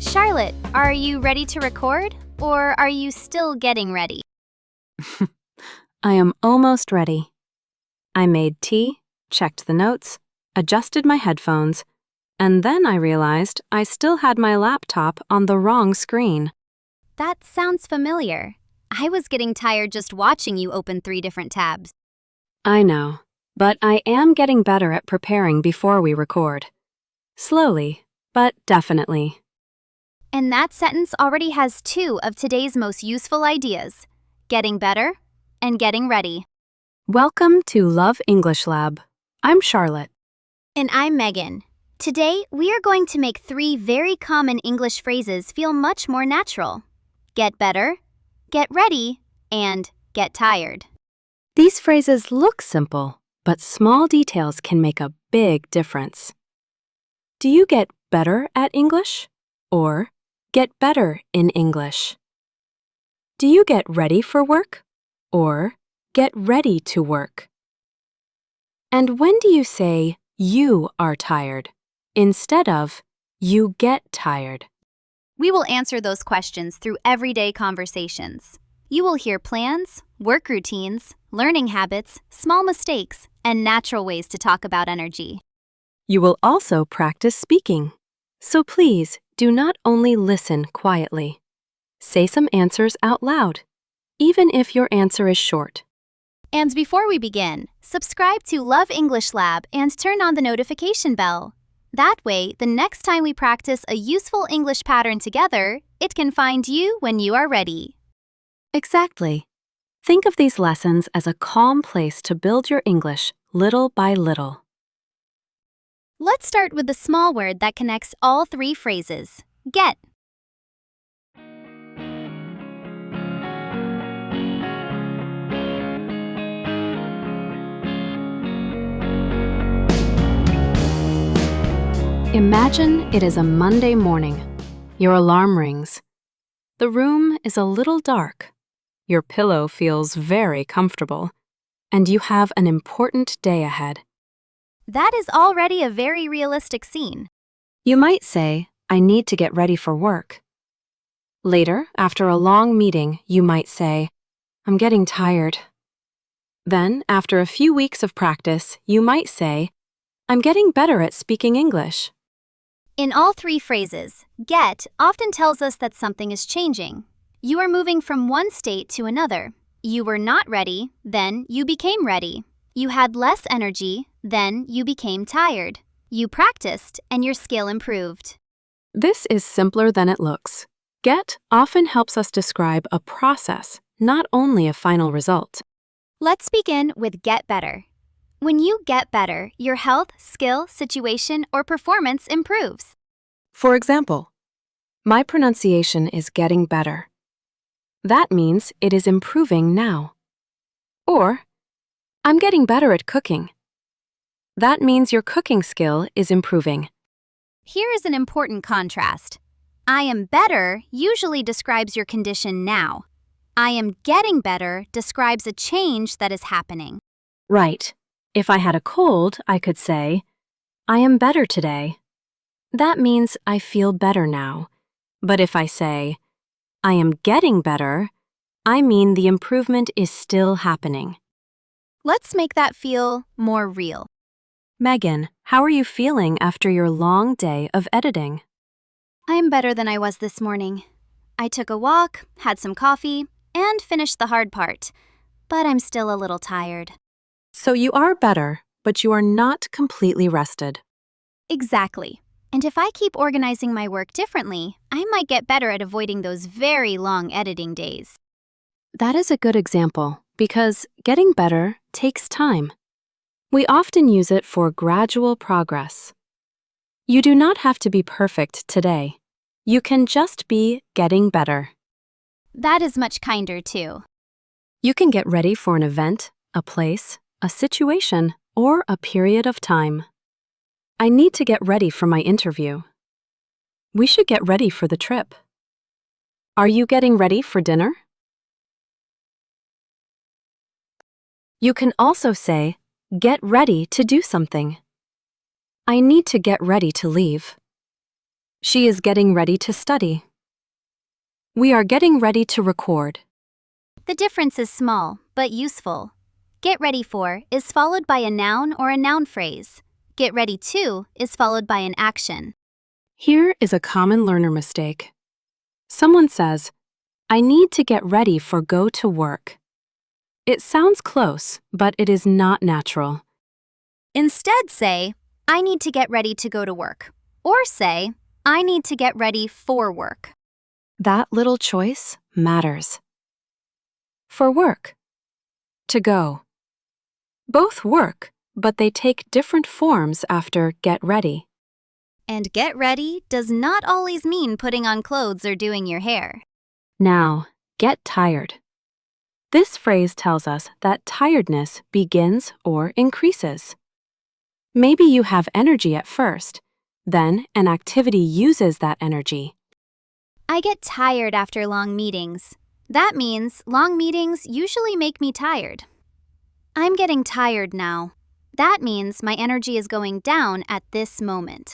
Charlotte, are you ready to record? Or are you still getting ready? I am almost ready. I made tea, checked the notes, adjusted my headphones, and then I realized I still had my laptop on the wrong screen. That sounds familiar. I was getting tired just watching you open 3 different tabs. I know, but I am getting better at preparing before we record. Slowly, but definitely. And that sentence already has 2 of today's most useful ideas: getting better and getting ready. Welcome to Love English Lab. I'm Charlotte. And I'm Megan. Today, we are going to make 3 very common English phrases feel much more natural: get better, get ready, and get tired. These phrases look simple, but small details can make a big difference. Do you get better at English? Or get better in English? Do you get ready for work? Or get ready to work? And when do you say you are tired instead of you get tired? We will answer those questions through everyday conversations. You will hear plans, work routines, learning habits, small mistakes, and natural ways to talk about energy. You will also practice speaking. So please do not only listen quietly. Say some answers out loud, even if your answer is short. And before we begin, subscribe to Love English Lab and turn on the notification bell. That way, the next time we practice a useful English pattern together, it can find you when you are ready. Exactly. Think of these lessons as a calm place to build your English little by little. Let's start with the small word that connects all 3 phrases: get. Imagine it is a Monday morning. Your alarm rings. The room is a little dark. Your pillow feels very comfortable, and you have an important day ahead. That is already a very realistic scene. You might say, I need to get ready for work. Later, after a long meeting, you might say, I'm getting tired. Then, after a few weeks of practice, you might say, I'm getting better at speaking English. In all 3 phrases, get often tells us that something is changing. You are moving from one state to another. You were not ready, then you became ready. You had less energy, then you became tired. You practiced, and your skill improved. This is simpler than it looks. Get often helps us describe a process, not only a final result. Let's begin with get better. When you get better, your health, skill, situation, or performance improves. For example, my pronunciation is getting better. That means it is improving now. Or, I'm getting better at cooking. That means your cooking skill is improving. Here is an important contrast. I am better usually describes your condition now. I am getting better describes a change that is happening. Right. If I had a cold, I could say, I am better today. That means I feel better now. But if I say, I am getting better, I mean the improvement is still happening. Let's make that feel more real. Megan, how are you feeling after your long day of editing? I am better than I was this morning. I took a walk, had some coffee, and finished the hard part. But I'm still a little tired. So you are better, but you are not completely rested. Exactly. And if I keep organizing my work differently, I might get better at avoiding those very long editing days. That is a good example because getting better takes time. We often use it for gradual progress. You do not have to be perfect today. You can just be getting better. That is much kinder too. You can get ready for an event, a place, a situation, or a period of time. I need to get ready for my interview. We should get ready for the trip. Are you getting ready for dinner? You can also say, get ready to do something. I need to get ready to leave. She is getting ready to study. We are getting ready to record. The difference is small, but useful. Get ready for is followed by a noun or a noun phrase. Get ready to is followed by an action. Here is a common learner mistake. Someone says, I need to get ready for go to work. It sounds close, but it is not natural. Instead, say, I need to get ready to go to work. Or say, I need to get ready for work. That little choice matters. For work. To go. Both work, but they take different forms after get ready. And get ready does not always mean putting on clothes or doing your hair. Now, get tired. This phrase tells us that tiredness begins or increases. Maybe you have energy at first, then an activity uses that energy. I get tired after long meetings. That means long meetings usually make me tired. I'm getting tired now. That means my energy is going down at this moment.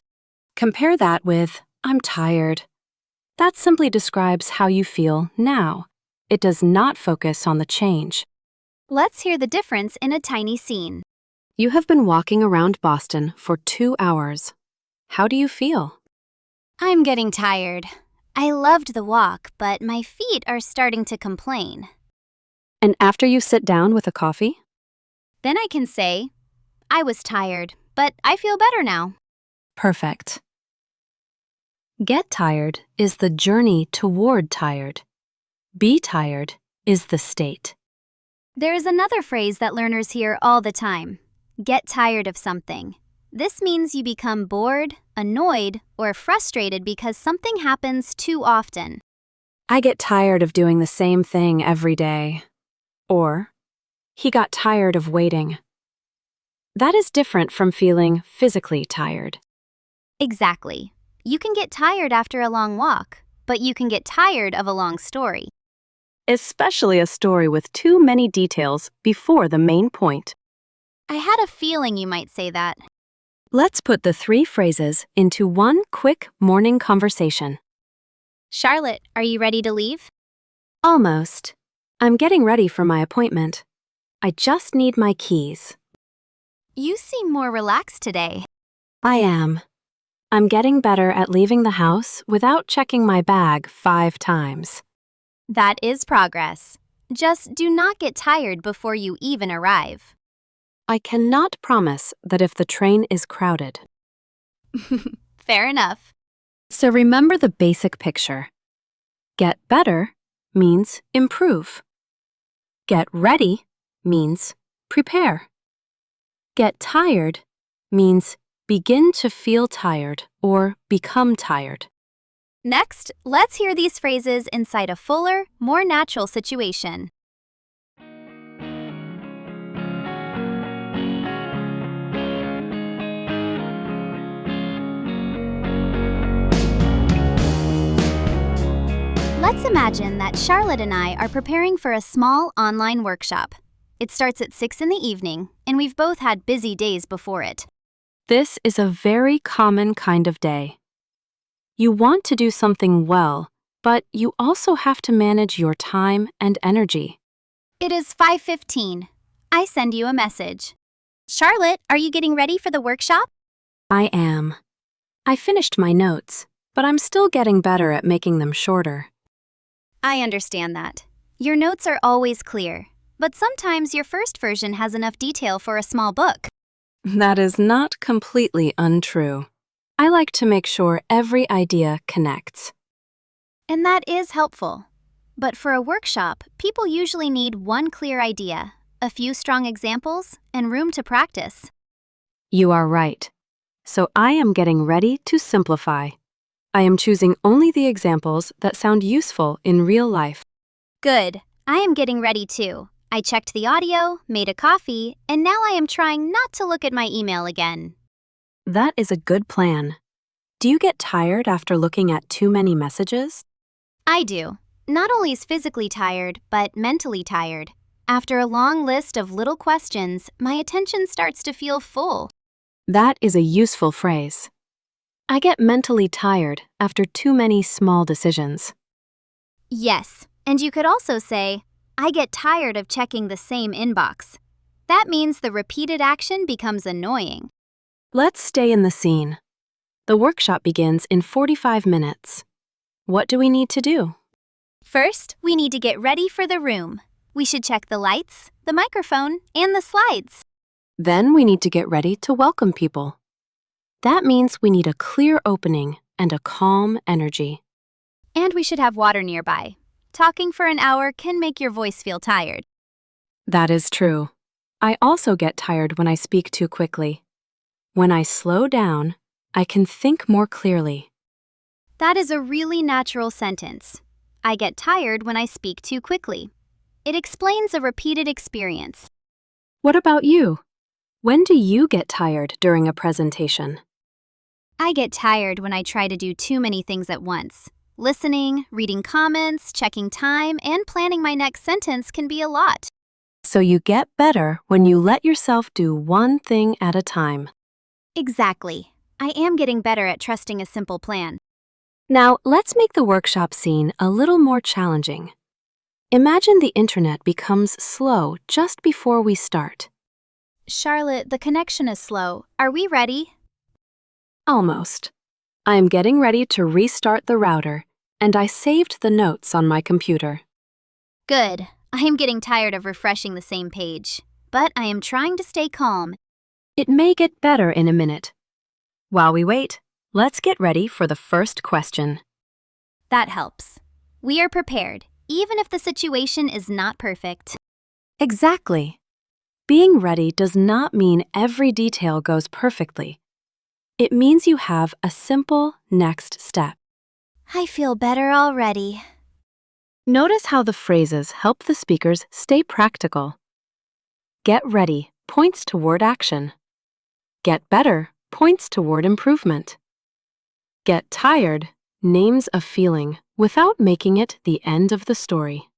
Compare that with I'm tired. That simply describes how you feel now. It does not focus on the change. Let's hear the difference in a tiny scene. You have been walking around Boston for 2 hours. How do you feel? I'm getting tired. I loved the walk, but my feet are starting to complain. And after you sit down with a coffee? Then I can say, I was tired, but I feel better now. Perfect. Get tired is the journey toward tired. Be tired is the state. There is another phrase that learners hear all the time. Get tired of something. This means you become bored, annoyed, or frustrated because something happens too often. I get tired of doing the same thing every day. Or, he got tired of waiting. That is different from feeling physically tired. Exactly. You can get tired after a long walk, but you can get tired of a long story. Especially a story with too many details before the main point. I had a feeling you might say that. Let's put the 3 phrases into one quick morning conversation. Charlotte, are you ready to leave? Almost. I'm getting ready for my appointment. I just need my keys. You seem more relaxed today. I am. I'm getting better at leaving the house without checking my bag 5 times. That is progress. Just do not get tired before you even arrive. I cannot promise that if the train is crowded. Fair enough. So remember the basic picture. Get better means improve. Get ready means prepare. Get tired means begin to feel tired or become tired. Next, let's hear these phrases inside a fuller, more natural situation. Let's imagine that Charlotte and I are preparing for a small online workshop. It starts at 6 in the evening, and we've both had busy days before it. This is a very common kind of day. You want to do something well, but you also have to manage your time and energy. It is 5:15. I send you a message. Charlotte, are you getting ready for the workshop? I am. I finished my notes, but I'm still getting better at making them shorter. I understand that. Your notes are always clear, but sometimes your first version has enough detail for a small book. That is not completely untrue. I like to make sure every idea connects. And that is helpful. But for a workshop, people usually need one clear idea, a few strong examples, and room to practice. You are right. So I am getting ready to simplify. I am choosing only the examples that sound useful in real life. Good. I am getting ready too. I checked the audio, made a coffee, and now I am trying not to look at my email again. That is a good plan. Do you get tired after looking at too many messages? I do. Not only is physically tired, but mentally tired. After a long list of little questions, my attention starts to feel full. That is a useful phrase. I get mentally tired after too many small decisions. Yes, and you could also say, I get tired of checking the same inbox. That means the repeated action becomes annoying. Let's stay in the scene. The workshop begins in 45 minutes. What do we need to do? First, we need to get ready for the room. We should check the lights, the microphone, and the slides. Then we need to get ready to welcome people. That means we need a clear opening and a calm energy. And we should have water nearby. Talking for an hour can make your voice feel tired. That is true. I also get tired when I speak too quickly. When I slow down, I can think more clearly. That is a really natural sentence. I get tired when I speak too quickly. It explains a repeated experience. What about you? When do you get tired during a presentation? I get tired when I try to do too many things at once. Listening, reading comments, checking time, and planning my next sentence can be a lot. So you get better when you let yourself do one thing at a time. Exactly. I am getting better at trusting a simple plan. Now, let's make the workshop scene a little more challenging. Imagine the internet becomes slow just before we start. Charlotte, the connection is slow. Are we ready? Almost. I am getting ready to restart the router, and I saved the notes on my computer. Good. I am getting tired of refreshing the same page, but I am trying to stay calm. It may get better in a minute. While we wait, let's get ready for the first question. That helps. We are prepared, even if the situation is not perfect. Exactly. Being ready does not mean every detail goes perfectly. It means you have a simple next step. I feel better already. Notice how the phrases help the speakers stay practical. Get ready points toward action. Get better points toward improvement. Get tired names a feeling without making it the end of the story.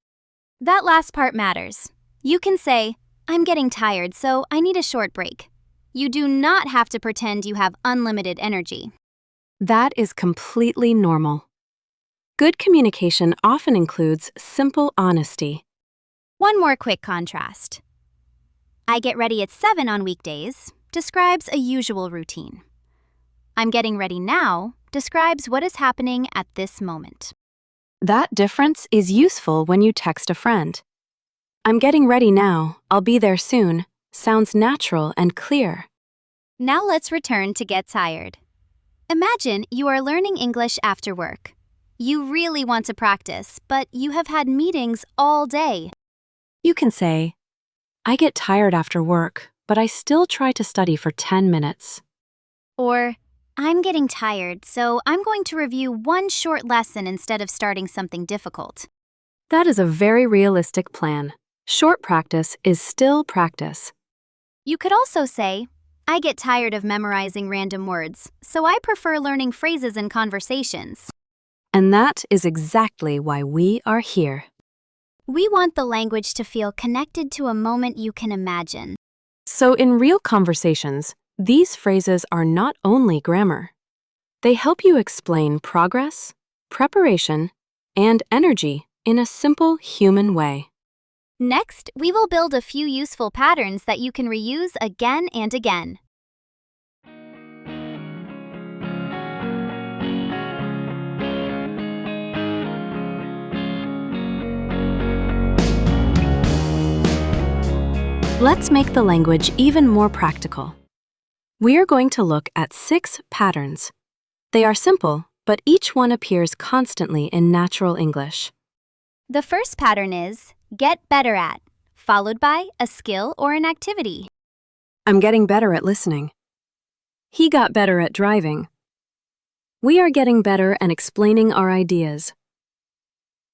That last part matters. You can say, I'm getting tired, so I need a short break. You do not have to pretend you have unlimited energy. That is completely normal. Good communication often includes simple honesty. One more quick contrast. I get ready at 7 on weekdays describes a usual routine. I'm getting ready now describes what is happening at this moment. That difference is useful when you text a friend. I'm getting ready now, I'll be there soon, sounds natural and clear. Now let's return to get tired. Imagine you are learning English after work. You really want to practice, but you have had meetings all day. You can say, I get tired after work, but I still try to study for 10 minutes. Or, I'm getting tired, so I'm going to review one short lesson instead of starting something difficult. That is a very realistic plan. Short practice is still practice. You could also say, I get tired of memorizing random words, so I prefer learning phrases in conversations. And that is exactly why we are here. We want the language to feel connected to a moment you can imagine. So in real conversations, these phrases are not only grammar. They help you explain progress, preparation, and energy in a simple human way. Next, we will build a few useful patterns that you can reuse again and again. Let's make the language even more practical. We are going to look at 6 patterns. They are simple, but each one appears constantly in natural English. The first pattern is get better at, followed by a skill or an activity. I'm getting better at listening. He got better at driving. We are getting better at explaining our ideas.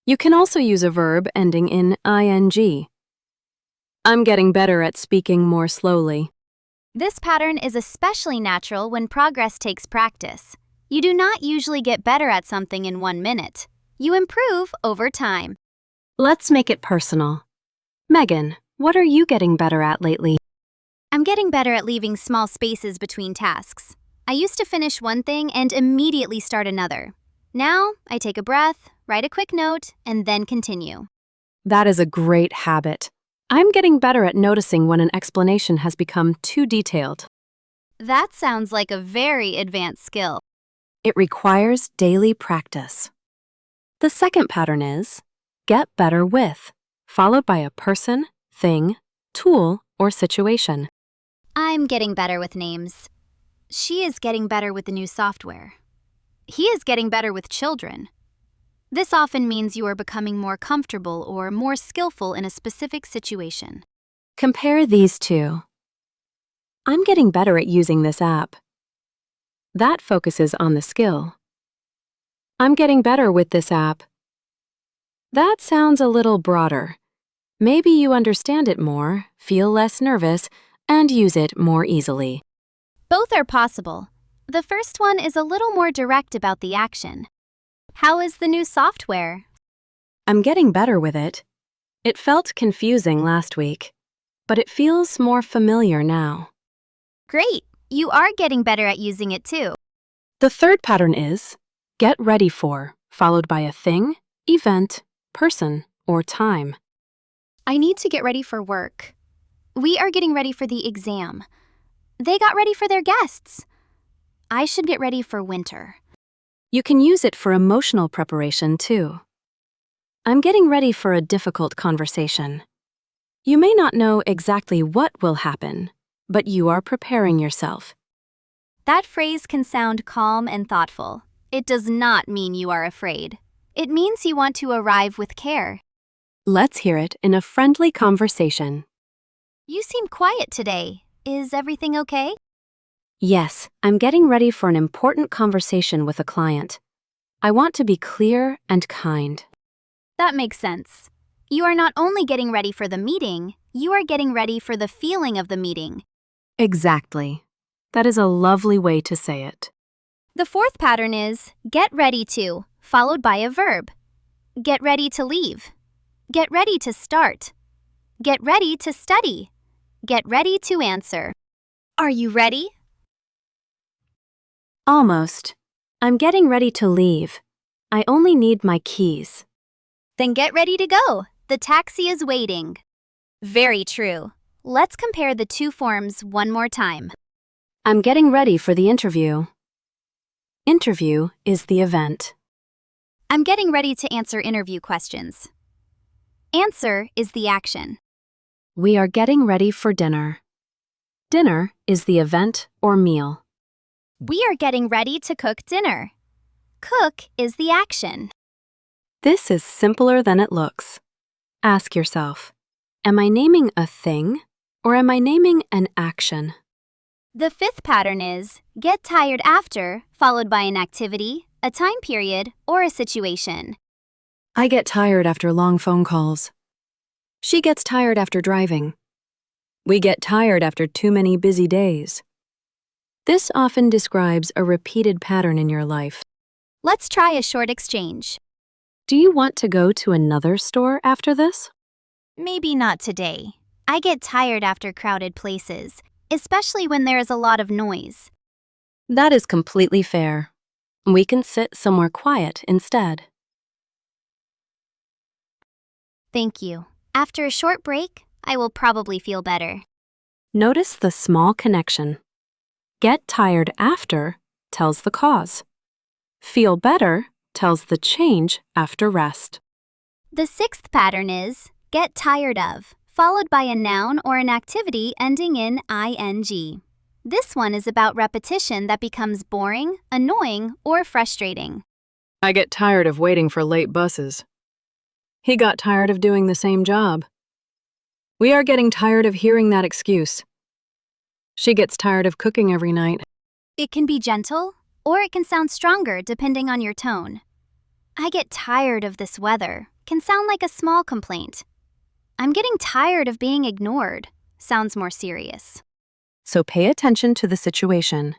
You can also use a verb ending in ing. I'm getting better at speaking more slowly. This pattern is especially natural when progress takes practice. You do not usually get better at something in 1 minute. You improve over time. Let's make it personal. Megan, what are you getting better at lately? I'm getting better at leaving small spaces between tasks. I used to finish one thing and immediately start another. Now, I take a breath, write a quick note, and then continue. That is a great habit. I'm getting better at noticing when an explanation has become too detailed. That sounds like a very advanced skill. It requires daily practice. The second pattern is get better with, followed by a person, thing, tool, or situation. I'm getting better with names. She is getting better with the new software. He is getting better with children. This often means you are becoming more comfortable or more skillful in a specific situation. Compare these two. I'm getting better at using this app. That focuses on the skill. I'm getting better with this app. That sounds a little broader. Maybe you understand it more, feel less nervous, and use it more easily. Both are possible. The first one is a little more direct about the action. How is the new software? I'm getting better with it. It felt confusing last week, but it feels more familiar now. Great! You are getting better at using it too. The third pattern is get ready for, followed by a thing, event, person, or time. I need to get ready for work. We are getting ready for the exam. They got ready for their guests. I should get ready for winter. You can use it for emotional preparation too. I'm getting ready for a difficult conversation. You may not know exactly what will happen, but you are preparing yourself. That phrase can sound calm and thoughtful. It does not mean you are afraid. It means you want to arrive with care. Let's hear it in a friendly conversation. You seem quiet today. Is everything okay? Yes, I'm getting ready for an important conversation with a client. I want to be clear and kind. That makes sense. You are not only getting ready for the meeting, you are getting ready for the feeling of the meeting. Exactly. That is a lovely way to say it. The fourth pattern is get ready to, followed by a verb. Get ready to leave. Get ready to start. Get ready to study. Get ready to answer. Are you ready? Almost. I'm getting ready to leave. I only need my keys. Then get ready to go. The taxi is waiting. Very true. Let's compare the two forms one more time. I'm getting ready for the interview. Interview is the event. I'm getting ready to answer interview questions. Answer is the action. We are getting ready for dinner. Dinner is the event or meal. We are getting ready to cook dinner. Cook is the action. This is simpler than it looks. Ask yourself, am I naming a thing or am I naming an action? The fifth pattern is get tired after, followed by an activity, a time period, or a situation. I get tired after long phone calls. She gets tired after driving. We get tired after too many busy days. This often describes a repeated pattern in your life. Let's try a short exchange. Do you want to go to another store after this? Maybe not today. I get tired after crowded places, especially when there is a lot of noise. That is completely fair. We can sit somewhere quiet instead. Thank you. After a short break, I will probably feel better. Notice the small connection. Get tired after tells the cause. Feel better tells the change after rest. The sixth pattern is get tired of, followed by a noun or an activity ending in ing. This one is about repetition that becomes boring, annoying, or frustrating. I get tired of waiting for late buses. He got tired of doing the same job. We are getting tired of hearing that excuse. She gets tired of cooking every night. It can be gentle, or it can sound stronger depending on your tone. I get tired of this weather can sound like a small complaint. I'm getting tired of being ignored sounds more serious. So pay attention to the situation.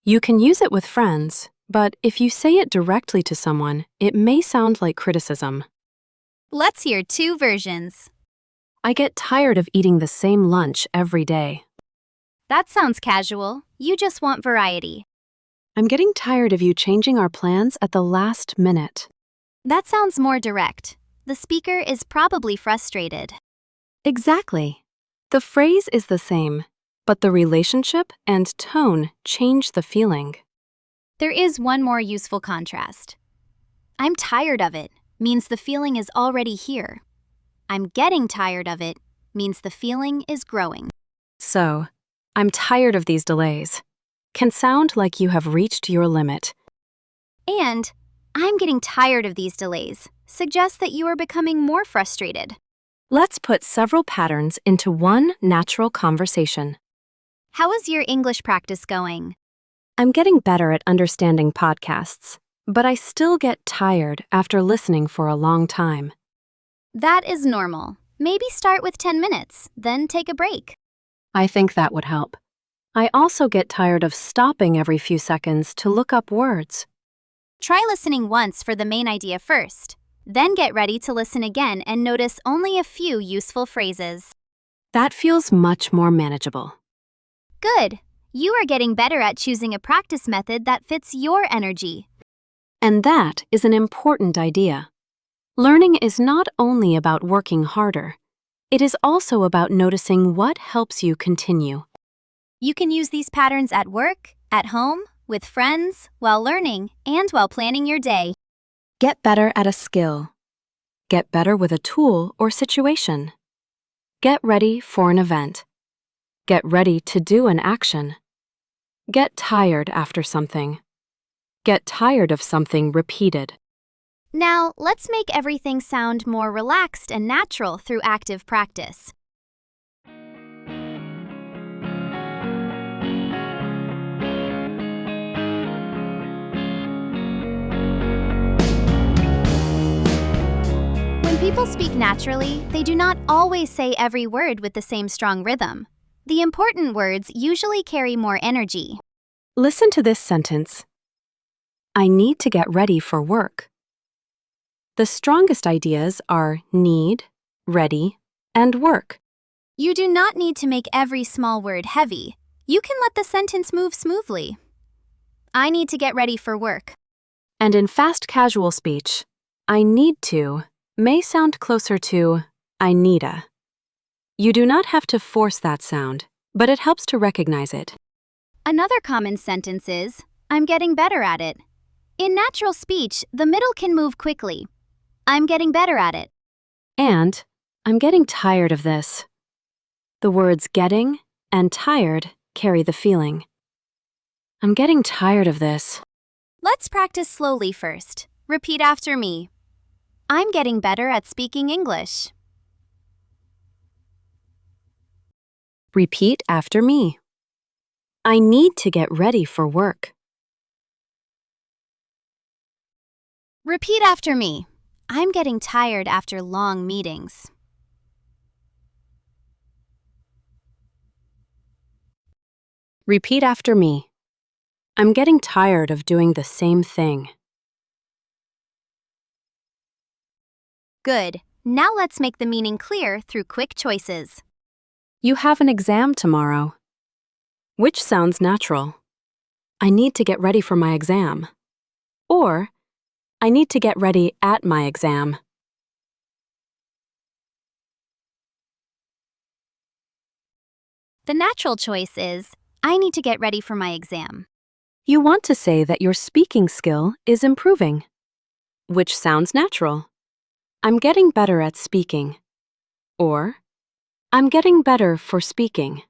You can use it with friends, but if you say it directly to someone, it may sound like criticism. Let's hear two versions. I get tired of eating the same lunch every day. That sounds casual. You just want variety. I'm getting tired of you changing our plans at the last minute. That sounds more direct. The speaker is probably frustrated. Exactly. The phrase is the same, but the relationship and tone change the feeling. There is one more useful contrast. I'm tired of it means the feeling is already here. I'm getting tired of it means the feeling is growing. So, I'm tired of these delays can sound like you have reached your limit. And I'm getting tired of these delays suggests that you are becoming more frustrated. Let's put several patterns into one natural conversation. How is your English practice going? I'm getting better at understanding podcasts, but I still get tired after listening for a long time. That is normal. Maybe start with 10 minutes, then take a break. I think that would help. I also get tired of stopping every few seconds to look up words. Try listening once for the main idea first. Then get ready to listen again and notice only a few useful phrases. That feels much more manageable. Good. You are getting better at choosing a practice method that fits your energy. And that is an important idea. Learning is not only about working harder, it is also about noticing what helps you continue. You can use these patterns at work, at home, with friends, while learning, and while planning your day. Get better at a skill. Get better with a tool or situation. Get ready for an event. Get ready to do an action. Get tired after something. Get tired of something repeated. Now, let's make everything sound more relaxed and natural through active practice. When people speak naturally, they do not always say every word with the same strong rhythm. The important words usually carry more energy. Listen to this sentence. I need to get ready for work. The strongest ideas are need, ready, and work. You do not need to make every small word heavy. You can let the sentence move smoothly. I need to get ready for work. And in fast casual speech, I need to may sound closer to I needa. You do not have to force that sound, but it helps to recognize it. Another common sentence is, I'm getting better at it. In natural speech, the middle can move quickly. I'm getting better at it. And I'm getting tired of this. The words getting and tired carry the feeling. I'm getting tired of this. Let's practice slowly first. Repeat after me. I'm getting better at speaking English. Repeat after me. I need to get ready for work. Repeat after me. I'm getting tired after long meetings. Repeat after me. I'm getting tired of doing the same thing. Good. Now let's make the meaning clear through quick choices. You have an exam tomorrow. Which sounds natural? I need to get ready for my exam. Or, I need to get ready at my exam. The natural choice is, I need to get ready for my exam. You want to say that your speaking skill is improving. Which sounds natural? I'm getting better at speaking. Or, I'm getting better for speaking.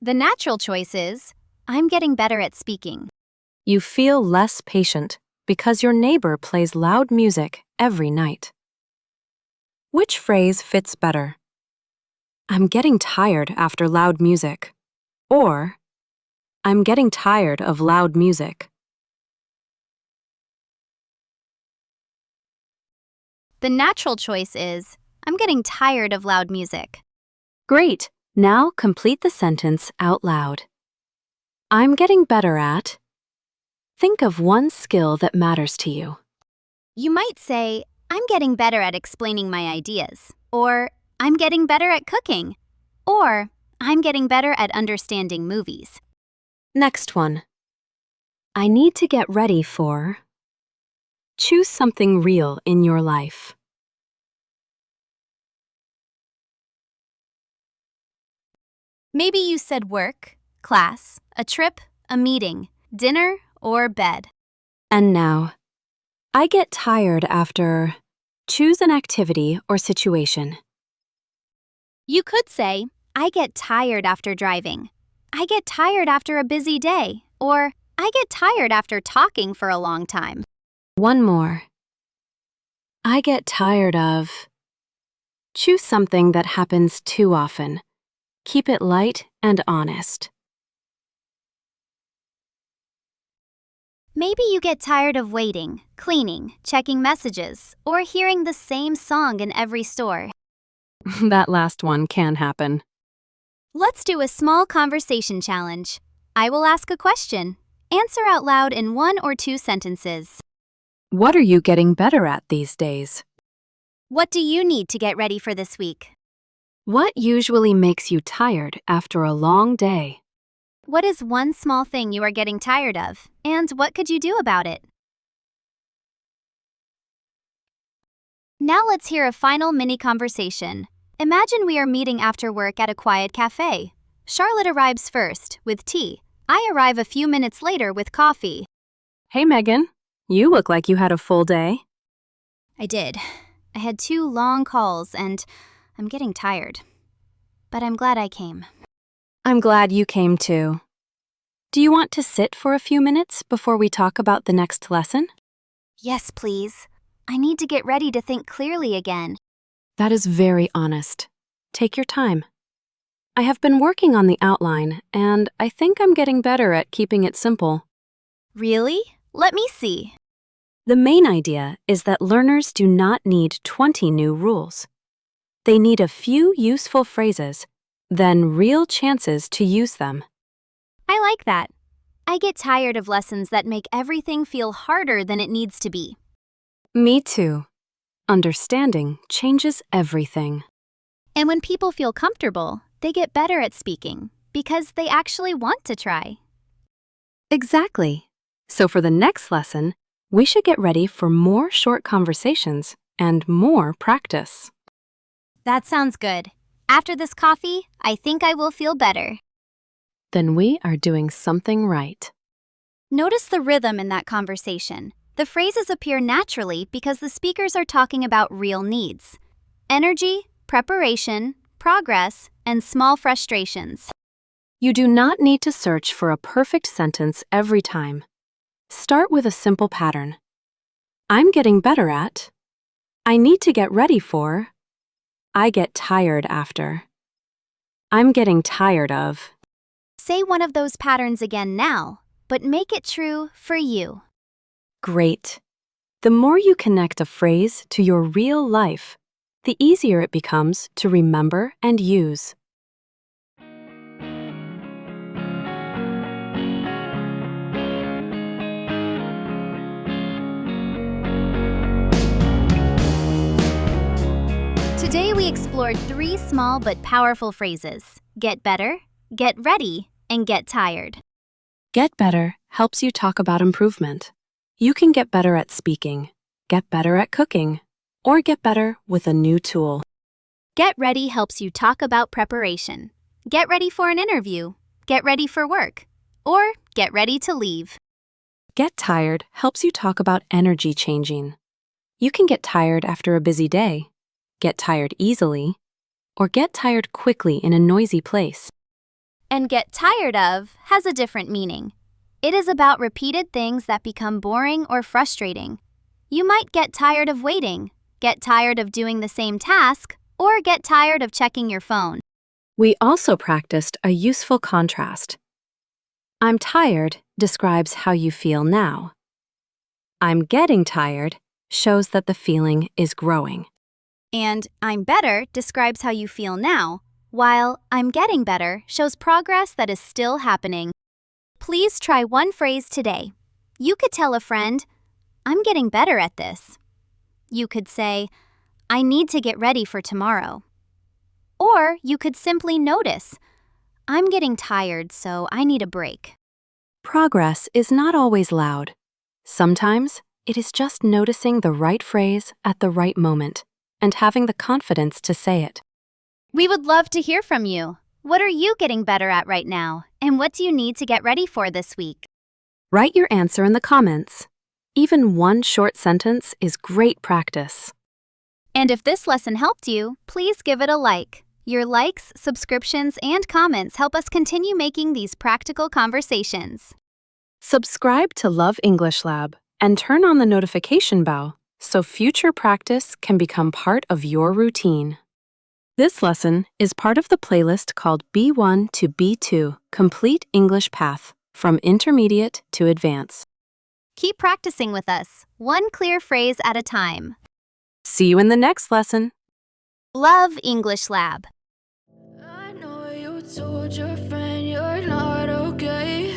The natural choice is, I'm getting better at speaking. You feel less patient because your neighbor plays loud music every night. Which phrase fits better? I'm getting tired after loud music. Or, I'm getting tired of loud music. The natural choice is, I'm getting tired of loud music. Great! Now complete the sentence out loud. I'm getting better at. Think of one skill that matters to you. You might say, I'm getting better at explaining my ideas. Or, I'm getting better at cooking. Or, I'm getting better at understanding movies. Next one. I need to get ready for. Choose something real in your life. Maybe you said work, class, a trip, a meeting, dinner, or bed. And now, I get tired after. Choose an activity or situation. You could say, I get tired after driving. I get tired after a busy day. Or, I get tired after talking for a long time. One more. I get tired of. Choose something that happens too often. Keep it light and honest. Maybe you get tired of waiting, cleaning, checking messages, or hearing the same song in every store. That last one can happen. Let's do a small conversation challenge. I will ask a question. Answer out loud in 1 or 2 sentences. What are you getting better at these days? What do you need to get ready for this week? What usually makes you tired after a long day? What is one small thing you are getting tired of, and what could you do about it? Now let's hear a final mini conversation. Imagine we are meeting after work at a quiet cafe. Charlotte arrives first, with tea. I arrive a few minutes later with coffee. Hey, Megan. You look like you had a full day. I did. I had 2 long calls and I'm getting tired. But I'm glad I came. I'm glad you came too. Do you want to sit for a few minutes before we talk about the next lesson? Yes, please. I need to get ready to think clearly again. That is very honest. Take your time. I have been working on the outline, and I think I'm getting better at keeping it simple. Really? Let me see. The main idea is that learners do not need 20 new rules. They need a few useful phrases, then real chances to use them. I like that. I get tired of lessons that make everything feel harder than it needs to be. Me too. Understanding changes everything. And when people feel comfortable, they get better at speaking because they actually want to try. Exactly. So for the next lesson, we should get ready for more short conversations and more practice. That sounds good. After this coffee, I think I will feel better. Then we are doing something right. Notice the rhythm in that conversation. The phrases appear naturally because the speakers are talking about real needs. Energy, preparation, progress, and small frustrations. You do not need to search for a perfect sentence every time. Start with a simple pattern. I'm getting better at. I need to get ready for. I get tired after. I'm getting tired of. Say one of those patterns again now, but make it true for you. Great. The more you connect a phrase to your real life, the easier it becomes to remember and use. Today we explored 3 small but powerful phrases: get better, get ready, and get tired. Get better helps you talk about improvement. You can get better at speaking, get better at cooking, or get better with a new tool. Get ready helps you talk about preparation. Get ready for an interview, get ready for work, or get ready to leave. Get tired helps you talk about energy changing. You can get tired after a busy day, get tired easily, or get tired quickly in a noisy place. And get tired of has a different meaning. It is about repeated things that become boring or frustrating. You might get tired of waiting, get tired of doing the same task, or get tired of checking your phone. We also practiced a useful contrast. I'm tired describes how you feel now. I'm getting tired shows that the feeling is growing. And I'm better describes how you feel now, while I'm getting better shows progress that is still happening. Please try one phrase today. You could tell a friend, I'm getting better at this. You could say, I need to get ready for tomorrow. Or you could simply notice, I'm getting tired, so I need a break. Progress is not always loud. Sometimes it is just noticing the right phrase at the right moment and having the confidence to say it. We would love to hear from you. What are you getting better at right now? And what do you need to get ready for this week? Write your answer in the comments. Even one short sentence is great practice. And if this lesson helped you, please give it a like. Your likes, subscriptions, and comments help us continue making these practical conversations. Subscribe to Love English Lab and turn on the notification bell so future practice can become part of your routine. This lesson is part of the playlist called B1 to B2 Complete English Path from Intermediate to Advanced. Keep practicing with us, one clear phrase at a time. See you in the next lesson. Love English Lab. I know you told your friend you're not okay.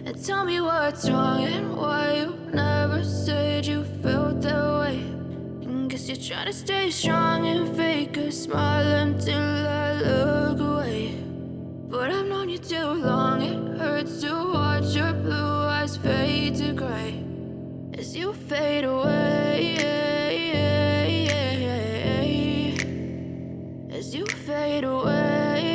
And tell me what's wrong and why you never said you felt that way. And guess you're trying to stay strong and fake a smile until I look away. But I've known you too long, it hurts to watch your blue eyes fade to gray as you fade away. As you fade away.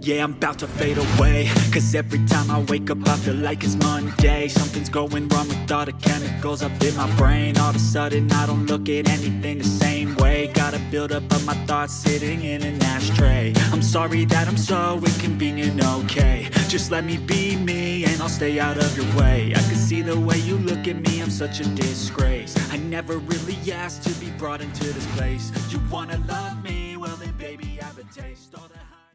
Yeah, I'm about to fade away, 'cause every time I wake up I feel like it's Monday. Something's going wrong with all the chemicals up in my brain. All of a sudden I don't look at anything the same way. Got a buildup of my thoughts sitting in an ashtray. I'm sorry that I'm so inconvenient, okay. Just let me be me and I'll stay out of your way. I can see the way you look at me, I'm such a disgrace. I never really asked to be brought into this place. You wanna love me? Well then baby, I have a taste. All the